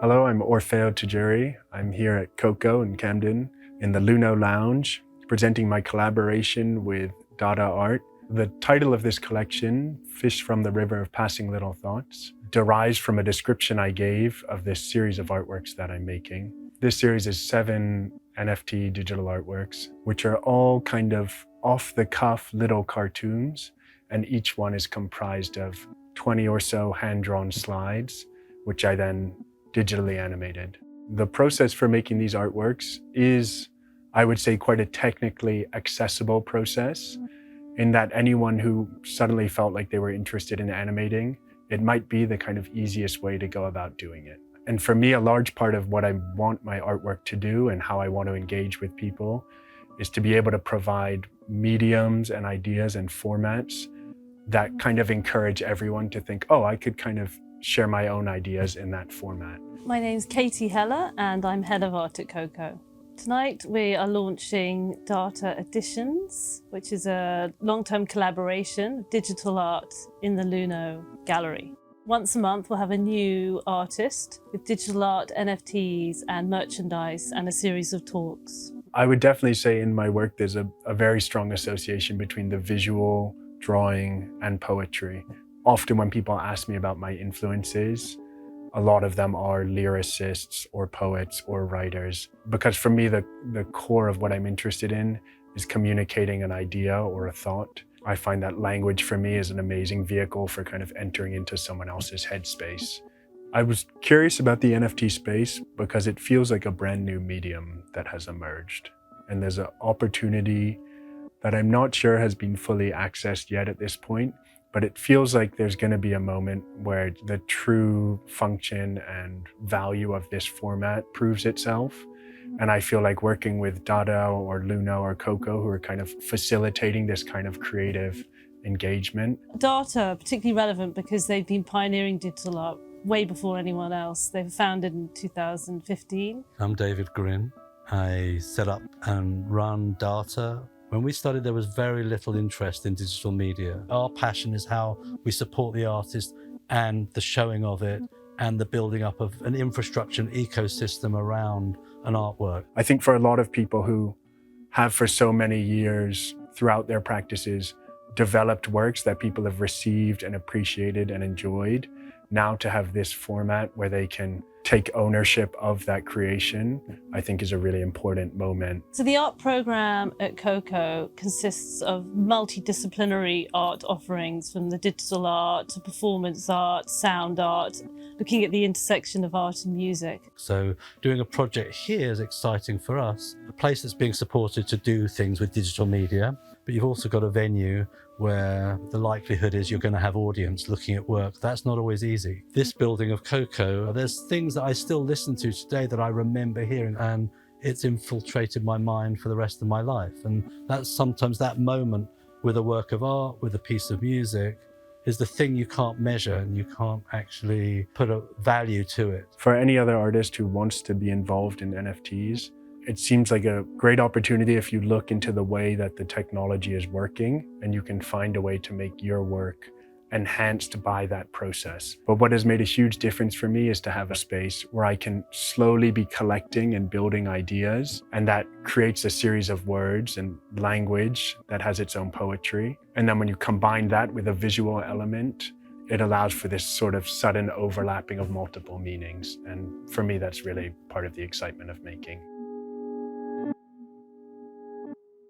Hello, I'm Orfeo Tagiuri. I'm here at KOKO in Camden in the Luno Lounge, presenting my collaboration with DigitalArt. The title of this collection, Fish from the River of Passing Little Thoughts, derives from a description I gave of this series of artworks that I'm making. This series is 7 NFT digital artworks, which are all kind of off-the-cuff little cartoons, and each one is comprised of 20 or so hand-drawn slides, which I then digitally animated. The process for making these artworks is, I would say, quite a technically accessible process, in that anyone who suddenly felt like they were interested in animating, it might be the kind of easiest way to go about doing it. And for me, a large part of what I want my artwork to do and how I want to engage with people is to be able to provide mediums and ideas and formats that kind of encourage everyone to think, oh, I could kind of share my own ideas in that format. My name's Katie Heller and I'm Head of Art at KOKO. Tonight we are launching Daata Editions, which is a long-term collaboration of digital art in the Luno gallery. Once a month we'll have a new artist with digital art, NFTs and merchandise and a series of talks. I would definitely say in my work there's a very strong association between the visual, drawing and poetry. Often when people ask me about my influences, a lot of them are lyricists or poets or writers. Because for me, the core of what I'm interested in is communicating an idea or a thought. I find that language for me is an amazing vehicle for kind of entering into someone else's headspace. I was curious about the NFT space because it feels like a brand new medium that has emerged. And there's an opportunity that I'm not sure has been fully accessed yet at this point. But it feels like there's going to be a moment where the true function and value of this format proves itself. And I feel like working with Daata or Luno or KOKO, who are kind of facilitating this kind of creative engagement. Daata are particularly relevant because they've been pioneering digital art way before anyone else. They were founded in 2015. I'm David Grin. I set up and run Daata. When we started, there was very little interest in digital media. Our passion is how we support the artist and the showing of it and the building up of an infrastructure and ecosystem around an artwork. I think for a lot of people who have for so many years throughout their practices developed works that people have received and appreciated and enjoyed, now to have this format where they can take ownership of that creation, I think is a really important moment. So the art program at KOKO consists of multidisciplinary art offerings, from the digital art to performance art, sound art, looking at the intersection of art and music. So doing a project here is exciting for us, a place that's being supported to do things with digital media, but you've also got a venue where the likelihood is you're going to have audience looking at work. That's not always easy. This building of KOKO, there's things that I still listen to today that I remember hearing, and it's infiltrated my mind for the rest of my life. And that's sometimes that moment with a work of art, with a piece of music, is the thing you can't measure and you can't actually put a value to it. For any other artist who wants to be involved in NFTs, it seems like a great opportunity if you look into the way that the technology is working and you can find a way to make your work enhanced by that process. But what has made a huge difference for me is to have a space where I can slowly be collecting and building ideas, and that creates a series of words and language that has its own poetry. And then when you combine that with a visual element, it allows for this sort of sudden overlapping of multiple meanings. And for me, that's really part of the excitement of making.